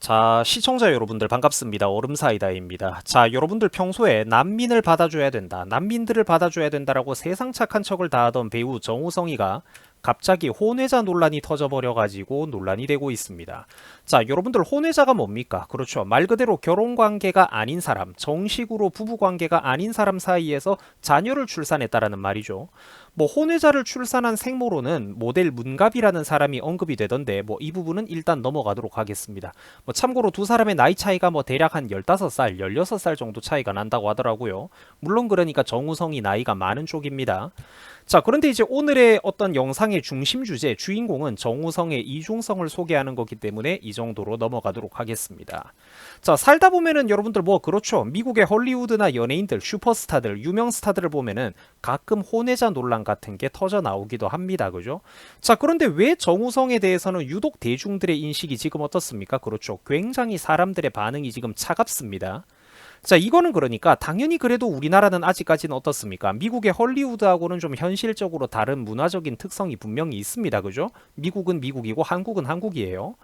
자, 시청자 여러분들 반갑습니다. 얼음사이다입니다. 자, 여러분들 평소에 난민을 받아줘야 된다, 난민들을 받아줘야 된다라고 세상 착한 척을 다하던 배우 정우성이가 갑자기 혼외자 논란이 터져버려가지고 논란이 되고 있습니다. 자, 여러분들 혼외자가 뭡니까? 그렇죠. 말 그대로 결혼관계가 아닌 사람, 정식으로 부부관계가 아닌 사람 사이에서 자녀를 출산했다라는 말이죠. 뭐 혼외자를 출산한 생모로는 모델 문갑이라는 사람이 언급이 되던데 뭐 이 부분은 일단 넘어가도록 하겠습니다. 뭐 참고로 두 사람의 나이 차이가 뭐 대략 한 15살, 16살 정도 차이가 난다고 하더라고요. 물론 그러니까 정우성이 나이가 많은 쪽입니다. 자, 그런데 이제 오늘의 어떤 영상의 중심 주제, 주인공은 정우성의 이중성을 소개하는 거기 때문에 이 정도로 넘어가도록 하겠습니다. 자, 살다 보면은 여러분들 뭐 그렇죠. 미국의 헐리우드나 연예인들, 슈퍼스타들, 유명 스타들을 보면은 가끔 혼외자 논란 같은 게 터져 나오기도 합니다. 그죠? 자, 그런데 왜 정우성에 대해서는 유독 대중들의 인식이 지금 어떻습니까? 그렇죠. 굉장히 사람들의 반응이 지금 차갑습니다. 자, 이거는 그러니까 당연히 그래도 우리나라는 아직까지는 어떻습니까? 미국의 헐리우드하고는 좀 현실적으로 다른 문화적인 특성이 분명히 있습니다. 그죠? 미국은 미국이고 한국은 한국이에요.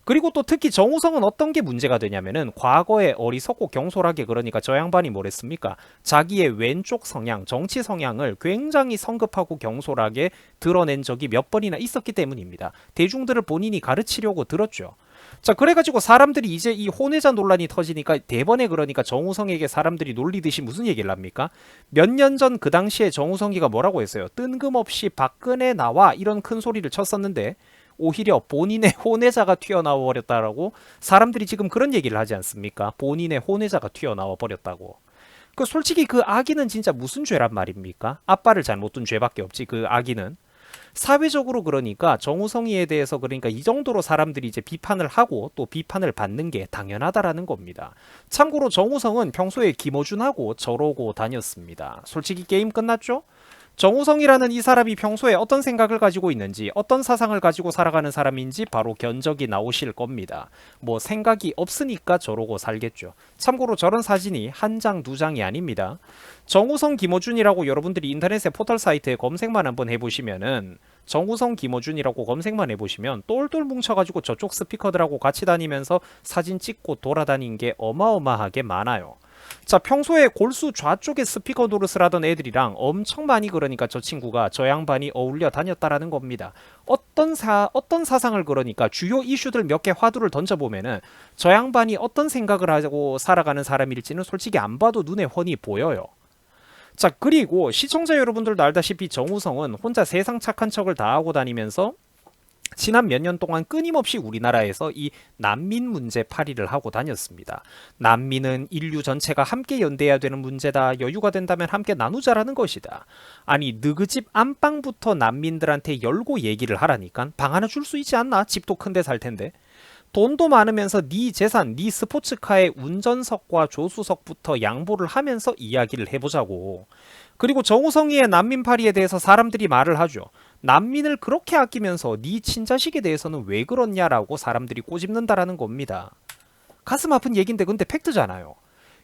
그리고 또 특히 정우성은 어떤 게 문제가 되냐면은 과거에 어리석고 경솔하게, 그러니까 저 양반이 뭐랬습니까? 자기의 왼쪽 성향, 정치 성향을 굉장히 성급하고 경솔하게 드러낸 적이 몇 번이나 있었기 때문입니다. 대중들을 본인이 가르치려고 들었죠. 자, 그래가지고 사람들이 이제 이 혼외자 논란이 터지니까 대번에, 그러니까 정우성에게 사람들이 놀리듯이 무슨 얘기를 합니까? 몇 년 전 그 당시에 정우성이가 뭐라고 했어요? 뜬금없이 박근혜 나와, 이런 큰 소리를 쳤었는데 오히려 본인의 혼외자가 튀어나와 버렸다라고 사람들이 지금 그런 얘기를 하지 않습니까? 본인의 혼외자가 튀어나와 버렸다고. 그 솔직히 그 아기는 진짜 무슨 죄란 말입니까? 아빠를 잘못 둔 죄밖에 없지, 그 아기는. 사회적으로 그러니까 정우성이에 대해서, 그러니까 이 정도로 사람들이 이제 비판을 하고 또 비판을 받는 게 당연하다라는 겁니다. 참고로 정우성은 평소에 김어준하고 저러고 다녔습니다. 솔직히 게임 끝났죠? 정우성이라는 이 사람이 평소에 어떤 생각을 가지고 있는지, 어떤 사상을 가지고 살아가는 사람인지 바로 견적이 나오실 겁니다. 뭐 생각이 없으니까 저러고 살겠죠. 참고로 저런 사진이 한 장, 두 장이 아닙니다. 정우성 김어준이라고 여러분들이 인터넷에 포털 사이트에 검색만 한번 해보시면은, 정우성 김어준이라고 검색만 해보시면 똘똘 뭉쳐가지고 저쪽 스피커들하고 같이 다니면서 사진 찍고 돌아다닌 게 어마어마하게 많아요. 자, 평소에 골수 좌쪽에 스피커 노릇을 하던 애들이랑 엄청 많이, 그러니까 저 친구가, 저 양반이 어울려 다녔다라는 겁니다. 어떤 사상을, 그러니까 주요 이슈들 몇 개 화두를 던져보면은 저 양반이 어떤 생각을 하고 살아가는 사람일지는 솔직히 안 봐도 눈에 훤히 보여요. 자, 그리고 시청자 여러분들도 알다시피 정우성은 혼자 세상 착한 척을 다 하고 다니면서 지난 몇 년 동안 끊임없이 우리나라에서 이 난민 문제 파리를 하고 다녔습니다. 난민은 인류 전체가 함께 연대해야 되는 문제다. 여유가 된다면 함께 나누자라는 것이다. 아니, 너그 집 안방부터 난민들한테 열고 얘기를 하라니까. 방 하나 줄 수 있지 않나? 집도 큰데 살 텐데. 돈도 많으면서 네 재산, 네 스포츠카의 운전석과 조수석부터 양보를 하면서 이야기를 해보자고. 그리고 정우성이의 난민파리에 대해서 사람들이 말을 하죠. 난민을 그렇게 아끼면서 네 친자식에 대해서는 왜 그렇냐라고 사람들이 꼬집는다라는 겁니다. 가슴 아픈 얘긴데 근데 팩트잖아요.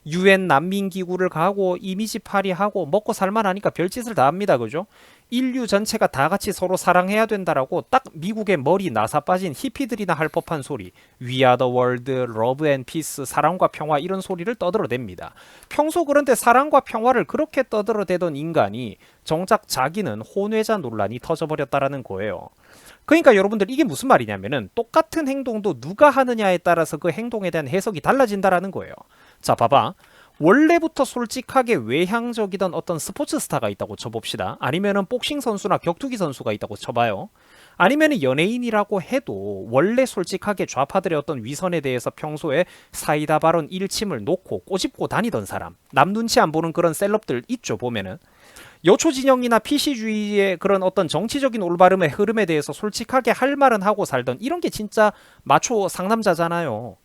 유엔 난민기구를 가고 이미지 파리하고 먹고 살만하니까 별짓을 다 합니다. 그죠? 인류 전체가 다 같이 서로 사랑해야 된다라고 딱 미국의 머리 나사 빠진 히피들이나 할 법한 소리, We are the world, love and peace, 사랑과 평화, 이런 소리를 떠들어댑니다. 평소 그런데 사랑과 평화를 그렇게 떠들어대던 인간이 정작 자기는 혼외자 논란이 터져버렸다라는 거예요. 그러니까 여러분들 이게 무슨 말이냐면은 똑같은 행동도 누가 하느냐에 따라서 그 행동에 대한 해석이 달라진다라는 거예요. 자, 봐봐. 원래부터 솔직하게 외향적이던 어떤 스포츠 스타가 있다고 쳐봅시다. 아니면은 복싱 선수나 격투기 선수가 있다고 쳐봐요. 아니면은 연예인이라고 해도 원래 솔직하게 좌파들의 어떤 위선에 대해서 평소에 사이다 발언 일침을 놓고 꼬집고 다니던 사람, 남 눈치 안 보는 그런 셀럽들 있죠, 보면은. 여초 진영이나 PC주의의 그런 어떤 정치적인 올바름의 흐름에 대해서 솔직하게 할 말은 하고 살던, 이런 게 진짜 마초 상남자잖아요.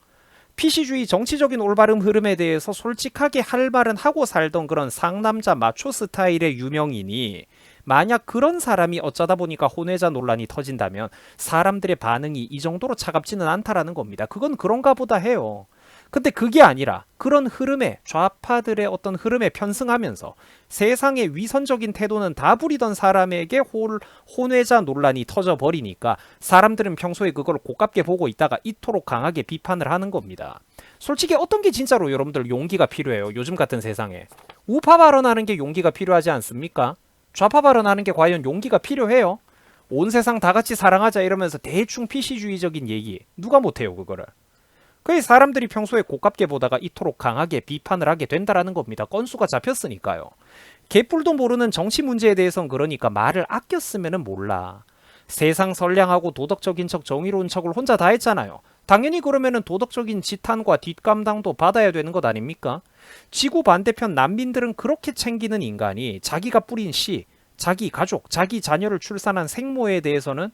PC주의 정치적인 올바름 흐름에 대해서 솔직하게 할 말은 하고 살던 그런 상남자 마초 스타일의 유명인이, 만약 그런 사람이 어쩌다 보니까 혼외자 논란이 터진다면 사람들의 반응이 이 정도로 차갑지는 않다라는 겁니다. 그건 그런가 보다 해요. 근데 그게 아니라 그런 흐름에 좌파들의 어떤 흐름에 편승하면서 세상의 위선적인 태도는 다 부리던 사람에게 혼외자 논란이 터져버리니까 사람들은 평소에 그걸 고깝게 보고 있다가 이토록 강하게 비판을 하는 겁니다. 솔직히 어떤 게 진짜로 여러분들 용기가 필요해요? 요즘 같은 세상에. 우파 발언하는 게 용기가 필요하지 않습니까? 좌파 발언하는 게 과연 용기가 필요해요? 온 세상 다 같이 사랑하자 이러면서 대충 PC주의적인 얘기 누가 못해요 그거를. 그게 사람들이 평소에 고깝게 보다가 이토록 강하게 비판을 하게 된다라는 겁니다. 건수가 잡혔으니까요. 개뿔도 모르는 정치 문제에 대해선 그러니까 말을 아껴 쓰면은 몰라. 세상 선량하고 도덕적인 척 정의로운 척을 혼자 다 했잖아요. 당연히 그러면은 도덕적인 지탄과 뒷감당도 받아야 되는 것 아닙니까? 지구 반대편 난민들은 그렇게 챙기는 인간이 자기가 뿌린 씨, 자기 가족, 자기 자녀를 출산한 생모에 대해서는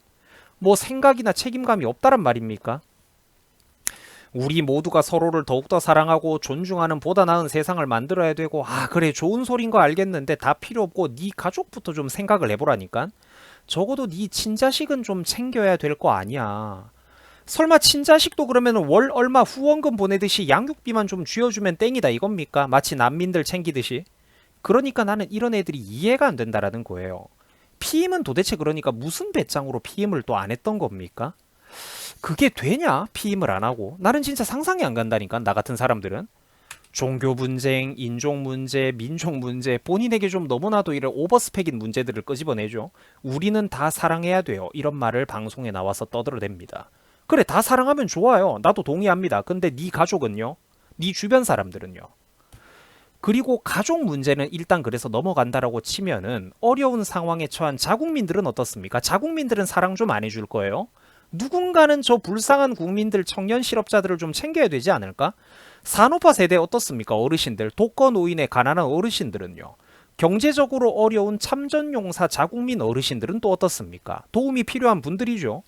뭐 생각이나 책임감이 없다란 말입니까? 우리 모두가 서로를 더욱더 사랑하고 존중하는 보다 나은 세상을 만들어야 되고 그래 좋은 소린 거 알겠는데 다 필요 없고 네 가족부터 좀 생각을 해보라니까. 적어도 네 친자식은 좀 챙겨야 될 거 아니야. 설마 친자식도 그러면 월 얼마 후원금 보내듯이 양육비만 좀 쥐어주면 땡이다 이겁니까? 마치 난민들 챙기듯이. 그러니까 나는 이런 애들이 이해가 안 된다라는 거예요. 피임은 도대체 그러니까 무슨 배짱으로 피임을 또 안 했던 겁니까? 그게 되냐? 피임을 안 하고. 나는 진짜 상상이 안 간다니까 나 같은 사람들은. 종교 분쟁, 인종 문제, 민족 문제, 본인에게 좀 너무나도 이런 오버스펙인 문제들을 끄집어내죠. 우리는 다 사랑해야 돼요. 이런 말을 방송에 나와서 떠들어댑니다. 그래 다 사랑하면 좋아요. 나도 동의합니다. 근데 네 가족은요? 네 주변 사람들은요? 그리고 가족 문제는 일단 그래서 넘어간다라고 치면은 어려운 상황에 처한 자국민들은 어떻습니까? 자국민들은 사랑 좀 안 해줄 거예요? 누군가는 저 불쌍한 국민들 청년 실업자들을 좀 챙겨야 되지 않을까? 산업화 세대 어떻습니까? 어르신들, 독거노인의 가난한 어르신들은요. 경제적으로 어려운 참전용사 자국민 어르신들은 또 어떻습니까? 도움이 필요한 분들이죠.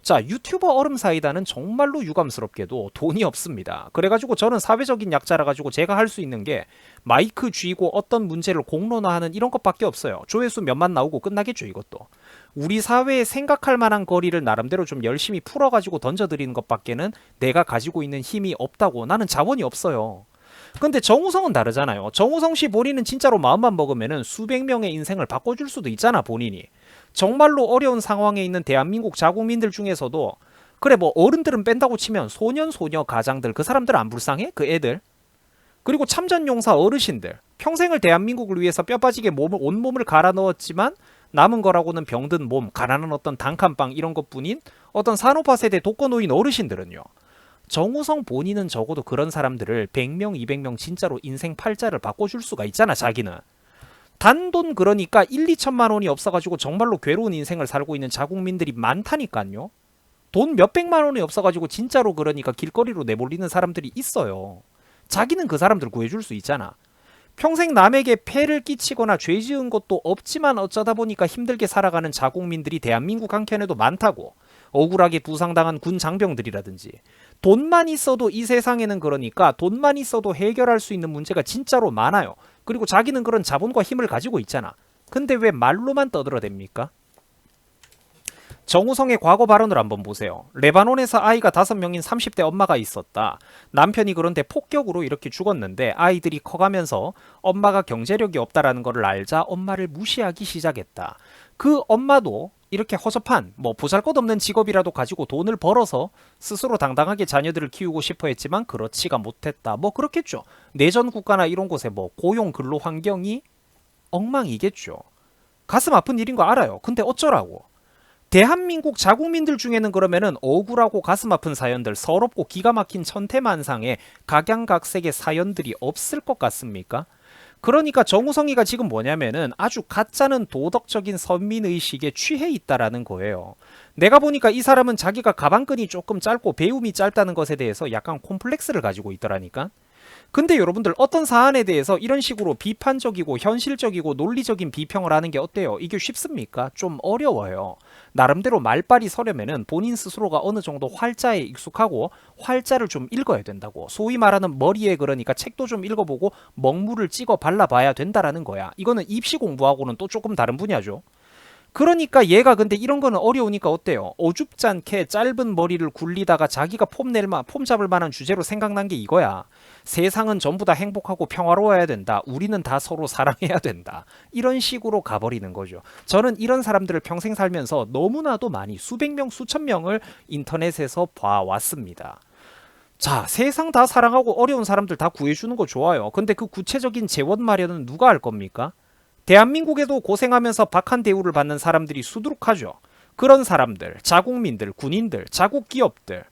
자, 유튜버 얼음사이다는 정말로 유감스럽게도 돈이 없습니다. 그래가지고 저는 사회적인 약자라 가지고 제가 할 수 있는 게 마이크 쥐고 어떤 문제를 공론화하는 이런 것밖에 없어요. 조회수 몇만 나오고 끝나겠죠 이것도. 우리 사회에 생각할 만한 거리를 나름대로 좀 열심히 풀어가지고 던져드리는 것밖에는 내가 가지고 있는 힘이 없다고. 나는 자원이 없어요. 근데 정우성은 다르잖아요. 정우성 씨 본인은 진짜로 마음만 먹으면은 수백 명의 인생을 바꿔줄 수도 있잖아 본인이. 정말로 어려운 상황에 있는 대한민국 자국민들 중에서도 그래 뭐 어른들은 뺀다고 치면 소년 소녀 가장들 그 사람들 안 불쌍해? 그 애들. 그리고 참전용사 어르신들 평생을 대한민국을 위해서 뼈빠지게 온몸을 갈아 넣었지만 남은 거라고는 병든 몸, 가난한 어떤 단칸방 이런 것뿐인 어떤 산업화 세대 독거노인 어르신들은요. 정우성 본인은 적어도 그런 사람들을 100명, 200명 진짜로 인생 팔자를 바꿔줄 수가 있잖아 자기는. 단돈 그러니까 1, 2천만 원이 없어가지고 정말로 괴로운 인생을 살고 있는 자국민들이 많다니까요. 돈 몇백만 원이 없어가지고 진짜로 그러니까 길거리로 내몰리는 사람들이 있어요. 자기는 그 사람들 구해줄 수 있잖아. 평생 남에게 폐를 끼치거나 죄 지은 것도 없지만 어쩌다 보니까 힘들게 살아가는 자국민들이 대한민국 한켠에도 많다고. 억울하게 부상당한 군 장병들이라든지. 돈만 있어도 이 세상에는 그러니까 돈만 있어도 해결할 수 있는 문제가 진짜로 많아요. 그리고 자기는 그런 자본과 힘을 가지고 있잖아. 근데 왜 말로만 떠들어댑니까? 정우성의 과거 발언을 한번 보세요. 레바논에서 아이가 5명인 30대 엄마가 있었다. 남편이 그런데 폭격으로 이렇게 죽었는데 아이들이 커가면서 엄마가 경제력이 없다라는 것을 알자 엄마를 무시하기 시작했다. 그 엄마도 이렇게 허접한 보잘것없는 직업이라도 가지고 돈을 벌어서 스스로 당당하게 자녀들을 키우고 싶어 했지만 그렇지가 못했다. 그렇겠죠. 내전 국가나 이런 곳에 고용 근로 환경이 엉망이겠죠. 가슴 아픈 일인 거 알아요. 근데 어쩌라고. 대한민국 자국민들 중에는 그러면은 억울하고 가슴 아픈 사연들, 서럽고 기가 막힌 천태만상의 각양각색의 사연들이 없을 것 같습니까? 그러니까 정우성이가 지금 뭐냐면은 아주 가짜는 도덕적인 선민의식에 취해 있다라는 거예요. 내가 보니까 이 사람은 자기가 가방끈이 조금 짧고 배움이 짧다는 것에 대해서 약간 콤플렉스를 가지고 있더라니까. 근데 여러분들 어떤 사안에 대해서 이런 식으로 비판적이고 현실적이고 논리적인 비평을 하는 게 어때요? 이게 쉽습니까? 좀 어려워요. 나름대로 말빨이 서려면은 본인 스스로가 어느 정도 활자에 익숙하고 활자를 좀 읽어야 된다고. 소위 말하는 머리에 그러니까 책도 좀 읽어보고 먹물을 찍어 발라봐야 된다라는 거야. 이거는 입시 공부하고는 또 조금 다른 분야죠. 그러니까 얘가 근데 이런 거는 어려우니까 어때요? 어줍잖게 짧은 머리를 굴리다가 자기가 폼 잡을 만한 주제로 생각난 게 이거야. 세상은 전부 다 행복하고 평화로워야 된다. 우리는 다 서로 사랑해야 된다. 이런 식으로 가버리는 거죠. 저는 이런 사람들을 평생 살면서 너무나도 많이 수백 명, 수천 명을 인터넷에서 봐왔습니다. 자, 세상 다 사랑하고 어려운 사람들 다 구해주는 거 좋아요. 근데 그 구체적인 재원 마련은 누가 할 겁니까? 대한민국에도 고생하면서 박한 대우를 받는 사람들이 수두룩하죠. 그런 사람들, 자국민들, 군인들, 자국 기업들,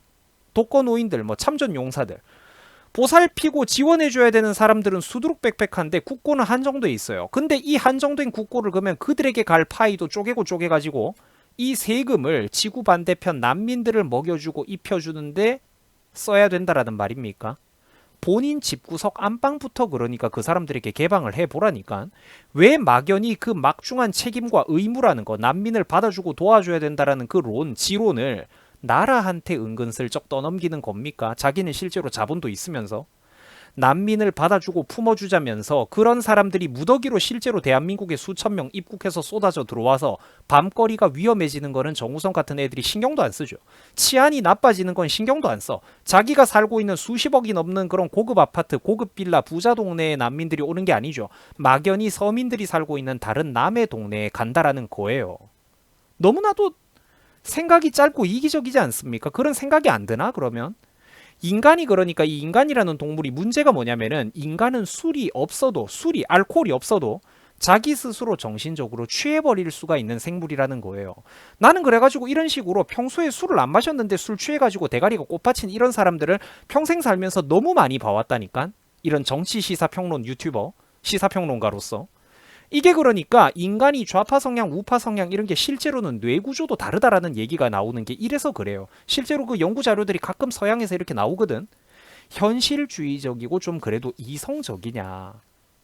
독거노인들, 뭐 참전용사들 보살피고 지원해줘야 되는 사람들은 수두룩빽빽한데 국고는 한정돼 있어요. 근데 이 한정된 국고를 그러면 그들에게 갈 파이도 쪼개고 쪼개가지고 이 세금을 지구 반대편 난민들을 먹여주고 입혀주는데 써야 된다라는 말입니까? 본인 집구석 안방부터 그러니까 그 사람들에게 개방을 해보라니까. 왜 막연히 그 막중한 책임과 의무라는 거, 난민을 받아주고 도와줘야 된다라는 그 지론을 나라한테 은근슬쩍 떠넘기는 겁니까? 자기는 실제로 자본도 있으면서. 난민을 받아주고 품어주자면서 그런 사람들이 무더기로 실제로 대한민국에 수천 명 입국해서 쏟아져 들어와서 밤거리가 위험해지는 거는 정우성 같은 애들이 신경도 안 쓰죠. 치안이 나빠지는 건 신경도 안 써. 자기가 살고 있는 수십억이 넘는 그런 고급 아파트, 고급 빌라, 부자 동네에 난민들이 오는 게 아니죠. 막연히 서민들이 살고 있는 다른 남의 동네에 간다라는 거예요. 너무나도 생각이 짧고 이기적이지 않습니까? 그런 생각이 안 드나 그러면? 인간이 그러니까 이 인간이라는 동물이 문제가 뭐냐면은 인간은 알코올이 없어도 자기 스스로 정신적으로 취해버릴 수가 있는 생물이라는 거예요. 나는 그래가지고 이런 식으로 평소에 술을 안 마셨는데 술 취해가지고 대가리가 꽃받친 이런 사람들을 평생 살면서 너무 많이 봐왔다니까. 이런 정치 시사평론 유튜버, 시사평론가로서. 이게 그러니까 인간이 좌파 성향, 우파 성향 이런 게 실제로는 뇌 구조도 다르다라는 얘기가 나오는 게 이래서 그래요. 실제로 그 연구 자료들이 가끔 서양에서 이렇게 나오거든. 현실주의적이고 좀 그래도 이성적이냐.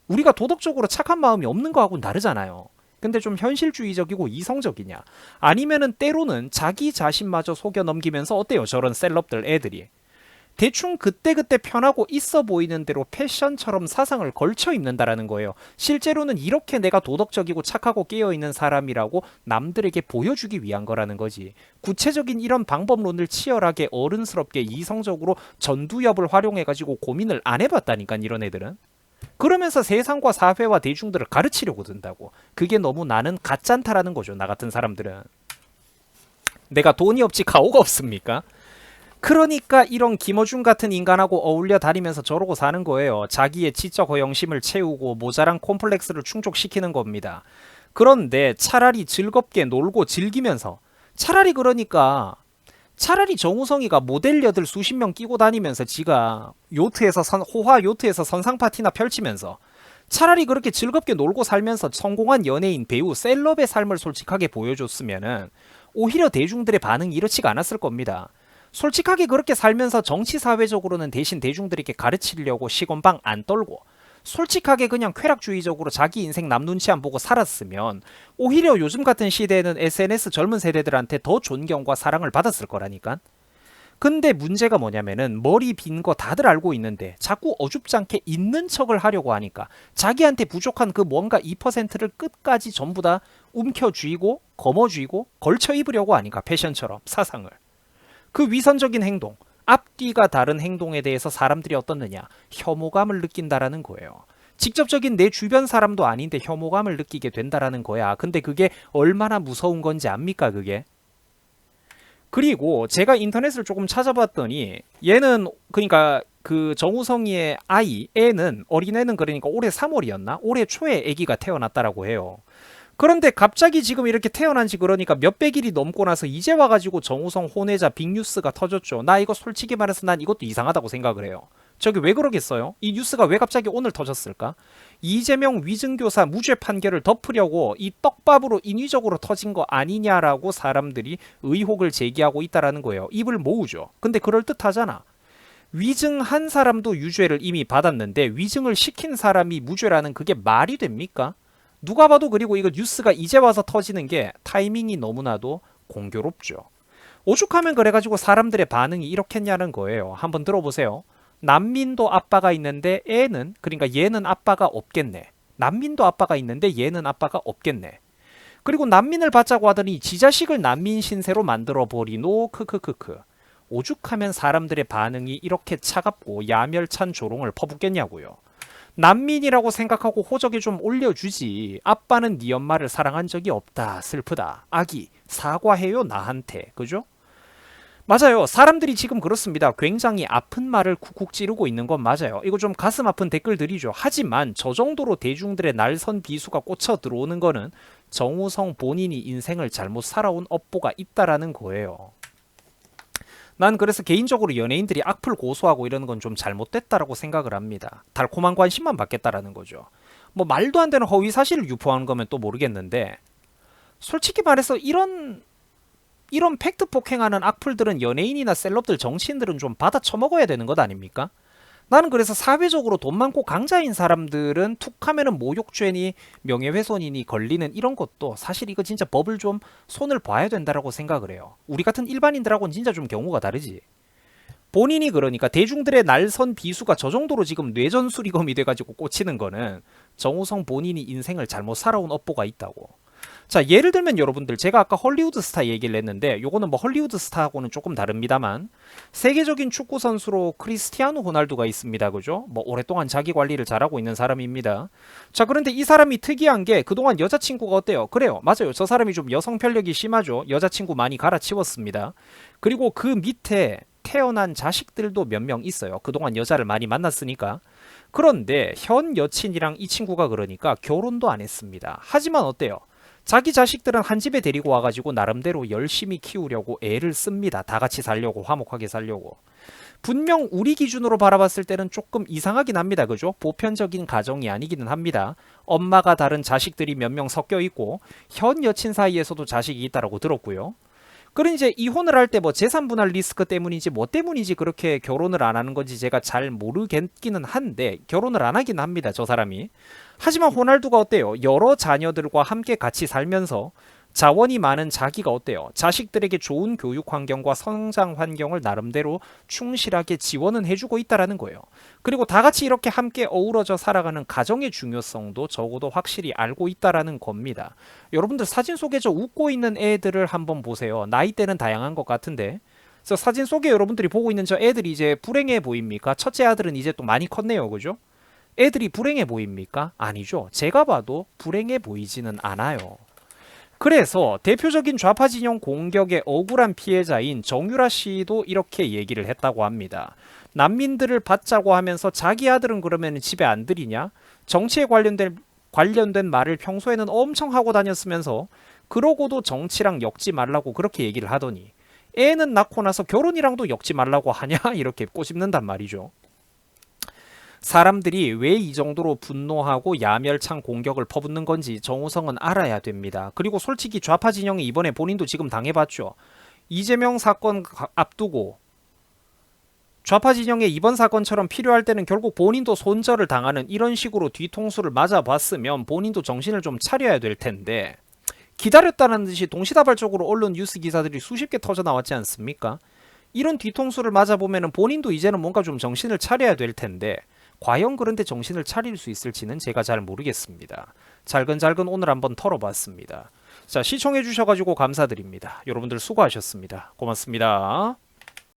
우리가 도덕적으로 착한 마음이 없는 거하고는 다르잖아요. 근데 좀 현실주의적이고 이성적이냐. 아니면은 때로는 자기 자신마저 속여 넘기면서 어때요? 저런 셀럽들 애들이. 대충 그때그때 편하고 있어 보이는 대로 패션처럼 사상을 걸쳐 입는다라는 거예요. 실제로는 이렇게 내가 도덕적이고 착하고 깨어있는 사람이라고 남들에게 보여주기 위한 거라는 거지. 구체적인 이런 방법론을 치열하게 어른스럽게 이성적으로 전두엽을 활용해가지고 고민을 안 해봤다니까 이런 애들은. 그러면서 세상과 사회와 대중들을 가르치려고 든다고. 그게 너무 나는 가짠타라는 거죠. 나 같은 사람들은. 내가 돈이 없지 가오가 없습니까? 그러니까 이런 김어준 같은 인간하고 어울려 다니면서 저러고 사는 거예요. 자기의 지적 허영심을 채우고 모자란 콤플렉스를 충족시키는 겁니다. 그런데 차라리 즐겁게 놀고 즐기면서 차라리 정우성이가 모델녀들 수십 명 끼고 다니면서 지가 호화 요트에서 선상 파티나 펼치면서 차라리 그렇게 즐겁게 놀고 살면서 성공한 연예인, 배우, 셀럽의 삶을 솔직하게 보여줬으면은 오히려 대중들의 반응이 이렇지가 않았을 겁니다. 솔직하게 그렇게 살면서 정치 사회적으로는 대신 대중들에게 가르치려고 시건방 안 떨고 솔직하게 그냥 쾌락주의적으로 자기 인생 남 눈치 안 보고 살았으면 오히려 요즘 같은 시대에는 SNS 젊은 세대들한테 더 존경과 사랑을 받았을 거라니까. 근데 문제가 뭐냐면은 머리 빈 거 다들 알고 있는데 자꾸 어줍잖게 있는 척을 하려고 하니까 자기한테 부족한 그 뭔가 2%를 끝까지 전부 다 움켜쥐고 거머쥐고 걸쳐 입으려고 하니까 패션처럼 사상을. 그 위선적인 행동, 앞뒤가 다른 행동에 대해서 사람들이 어떻느냐? 혐오감을 느낀다라는 거예요. 직접적인 내 주변 사람도 아닌데 혐오감을 느끼게 된다라는 거야. 근데 그게 얼마나 무서운 건지 압니까, 그게? 그리고 제가 인터넷을 조금 찾아봤더니 얘는 그러니까 그 정우성이의 애는 어린애는 그러니까 올해 3월이었나? 올해 초에 아기가 태어났다라고 해요. 그런데 갑자기 지금 이렇게 태어난 지 그러니까 몇백일이 넘고 나서 이제 와가지고 정우성 혼외자 빅뉴스가 터졌죠. 나 이거 솔직히 말해서 난 이것도 이상하다고 생각을 해요. 저기 왜 그러겠어요? 이 뉴스가 왜 갑자기 오늘 터졌을까? 이재명 위증교사 무죄 판결을 덮으려고 이 떡밥으로 인위적으로 터진 거 아니냐라고 사람들이 의혹을 제기하고 있다라는 거예요. 입을 모으죠. 근데 그럴듯하잖아. 위증한 사람도 유죄를 이미 받았는데 위증을 시킨 사람이 무죄라는 그게 말이 됩니까? 누가 봐도 그리고 이거 뉴스가 이제 와서 터지는 게 타이밍이 너무나도 공교롭죠. 오죽하면 그래가지고 사람들의 반응이 이렇겠냐는 거예요. 한번 들어보세요. 난민도 아빠가 있는데 그러니까 얘는 아빠가 없겠네. 난민도 아빠가 있는데 얘는 아빠가 없겠네. 그리고 난민을 받자고 하더니 지 자식을 난민 신세로 만들어 버리노. 크크크크. 오죽하면 사람들의 반응이 이렇게 차갑고 야멸찬 조롱을 퍼붓겠냐고요. 난민이라고 생각하고 호적에 좀 올려주지. 아빠는 네 엄마를 사랑한 적이 없다. 슬프다. 아기 사과해요 나한테. 그죠? 맞아요. 사람들이 지금 그렇습니다. 굉장히 아픈 말을 쿡쿡 찌르고 있는 건 맞아요. 이거 좀 가슴 아픈 댓글들이죠. 하지만 저 정도로 대중들의 날선 비수가 꽂혀 들어오는 거는 정우성 본인이 인생을 잘못 살아온 업보가 있다라는 거예요. 난 그래서 개인적으로 연예인들이 악플 고소하고 이러는 건 좀 잘못됐다라고 생각을 합니다. 달콤한 관심만 받겠다라는 거죠. 뭐 말도 안 되는 허위 사실을 유포하는 거면 또 모르겠는데 솔직히 말해서 이런 팩트 폭행하는 악플들은 연예인이나 셀럽들, 정치인들은 좀 받아 처먹어야 되는 것 아닙니까? 나는 그래서 사회적으로 돈 많고 강자인 사람들은 툭하면은 모욕죄니 명예훼손이니 걸리는 이런 것도 사실 이거 진짜 법을 좀 손을 봐야 된다라고 생각을 해요. 우리 같은 일반인들하고는 진짜 좀 경우가 다르지. 본인이 그러니까 대중들의 날선 비수가 저 정도로 지금 뇌전수리검이 돼가지고 꽂히는 거는 정우성 본인이 인생을 잘못 살아온 업보가 있다고. 자, 예를 들면 여러분들 제가 아까 헐리우드 스타 얘기를 했는데 요거는 뭐 헐리우드 스타하고는 조금 다릅니다만 세계적인 축구 선수로 크리스티아노 호날두가 있습니다. 그죠? 뭐 오랫동안 자기 관리를 잘하고 있는 사람입니다. 자, 그런데 이 사람이 특이한 게 그동안 여자친구가 어때요? 그래요. 맞아요. 저 사람이 좀 여성 편력이 심하죠. 여자친구 많이 갈아치웠습니다. 그리고 그 밑에 태어난 자식들도 몇 명 있어요. 그동안 여자를 많이 만났으니까. 그런데 현 여친이랑 이 친구가 그러니까 결혼도 안 했습니다. 하지만 어때요? 자기 자식들은 한 집에 데리고 와가지고 나름대로 열심히 키우려고 애를 씁니다. 다 같이 살려고, 화목하게 살려고. 분명 우리 기준으로 바라봤을 때는 조금 이상하긴 합니다. 그죠? 보편적인 가정이 아니기는 합니다. 엄마가 다른 자식들이 몇 명 섞여 있고 현 여친 사이에서도 자식이 있다라고 들었고요. 그럼 이제 이혼을 할 때 뭐 재산 분할 리스크 때문인지 뭐 때문인지 그렇게 결혼을 안 하는 건지 제가 잘 모르겠기는 한데 결혼을 안 하긴 합니다. 저 사람이. 하지만 호날두가 어때요? 여러 자녀들과 함께 같이 살면서 자원이 많은 자기가 어때요? 자식들에게 좋은 교육 환경과 성장 환경을 나름대로 충실하게 지원은 해주고 있다라는 거예요. 그리고 다 같이 이렇게 함께 어우러져 살아가는 가정의 중요성도 적어도 확실히 알고 있다라는 겁니다. 여러분들 사진 속에 저 웃고 있는 애들을 한번 보세요. 나이대는 다양한 것 같은데 저 사진 속에 여러분들이 보고 있는 저 애들이 이제 불행해 보입니까? 첫째 아들은 이제 또 많이 컸네요. 그죠? 애들이 불행해 보입니까? 아니죠. 제가 봐도 불행해 보이지는 않아요. 그래서 대표적인 좌파 진영 공격의 억울한 피해자인 정유라 씨도 이렇게 얘기를 했다고 합니다. 난민들을 받자고 하면서 자기 아들은 그러면 집에 안 들이냐? 정치에 관련된 말을 평소에는 엄청 하고 다녔으면서 그러고도 정치랑 엮지 말라고 그렇게 얘기를 하더니 애는 낳고 나서 결혼이랑도 엮지 말라고 하냐? 이렇게 꼬집는단 말이죠. 사람들이 왜 이 정도로 분노하고 야멸찬 공격을 퍼붓는 건지 정우성은 알아야 됩니다. 그리고 솔직히 좌파 진영이 이번에 본인도 지금 당해봤죠. 이재명 사건 앞두고 좌파 진영의 이번 사건처럼 필요할 때는 결국 본인도 손절을 당하는 이런 식으로 뒤통수를 맞아봤으면 본인도 정신을 좀 차려야 될 텐데 기다렸다는 듯이 동시다발적으로 언론 뉴스 기사들이 수십 개 터져 나왔지 않습니까? 이런 뒤통수를 맞아보면 본인도 이제는 뭔가 좀 정신을 차려야 될 텐데 과연 그런데 정신을 차릴 수 있을지는 제가 잘 모르겠습니다. 잘근잘근 오늘 한번 털어봤습니다. 자, 시청해 주셔가지고 감사드립니다. 여러분들 수고하셨습니다. 고맙습니다.